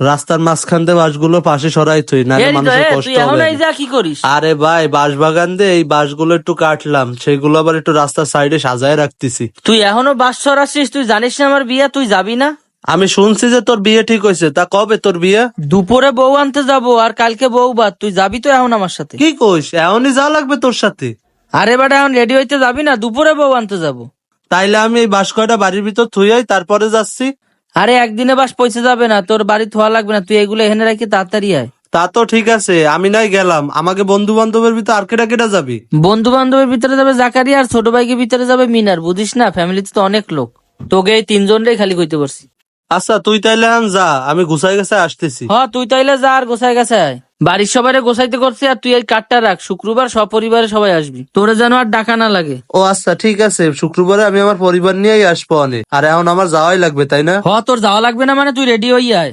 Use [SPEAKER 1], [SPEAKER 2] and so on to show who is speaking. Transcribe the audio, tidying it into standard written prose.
[SPEAKER 1] রাস্তার মাঝখান দিয়ে বাঁশগুলো পাশে সরাই তুই, নাহলে মানুষের কষ্ট
[SPEAKER 2] তুই এখন
[SPEAKER 1] হবে।
[SPEAKER 2] এই যা কি করিস?
[SPEAKER 1] আরে ভাই, বাঁশ বাগান দিয়ে এই বাঁশগুলো একটু কাটলাম, সেগুলো আবার একটু রাস্তার সাইডে সাজায় রাখতেছি।
[SPEAKER 2] তুই এখনো বাস সরাচ্ছিস? তুই জানিস না আমার বিয়ে, তুই যাবি না?
[SPEAKER 1] আমি শুনছি যে তোর বিয়ে ঠিক হয়েছে, তা কবে তোর বিয়ে?
[SPEAKER 2] দুপুরে বউ আনতে যাবো, আর কালকে বউ বাদ। তুই যাবি তো এখন আমার সাথে?
[SPEAKER 1] কি কইস, এখনই যা লাগবে তোর সাথে?
[SPEAKER 2] আরে বাটা, এখন রেডি হইতে যাবি না? দুপুরে বউ আনতে যাবো।
[SPEAKER 1] তাইলে আমি এই বাঁশ কয়টা বাড়ির ভিতর থুই তারপরে যাচ্ছি।
[SPEAKER 2] আরে একদিনে বাস পৌঁছে যাবে না, তোর বাড়ি থোয়া লাগবে না। তুই এগুলো এনে রাখি, তাড়াতাড়ি আয়।
[SPEAKER 1] তা তো ঠিক আছে, আমি নাই গেলাম, আমাকে বন্ধু বান্ধবের ভিতর আর কেটা কেটা যাবি?
[SPEAKER 2] বন্ধু বান্ধবের ভিতরে যাবে জাকারিয়া, আর ছোট ভাইকে ভিতরে যাবে মিনার। বুঝিস না, ফ্যামিলিতে তো অনেক লোক। তোকে এই তিনজনটাই খালি কইতে পারছি।
[SPEAKER 1] আচ্ছা তুই তাইলে এখন যা, আমি গুছাই গেছে আসতেছি।
[SPEAKER 2] হ, তুই তাইলে যা, আর গোছায় গেছে আয়। বাড়ির সবাই গোছাইতে করছি, আর তুই এই কার্ডটা রাখ। শুক্রবার সপরিবারে সবাই আসবি, তোরে যেন আর ডাকা না লাগে।
[SPEAKER 1] ও আচ্ছা ঠিক আছে, শুক্রবারে আমি আমার পরিবার নিয়েই আসবো অনেক। আর এখন আমার যাওয়াই লাগবে, তাই না?
[SPEAKER 2] হ, তোর যাওয়া লাগবে না মানে? তুই রেডি হইয়া আয়।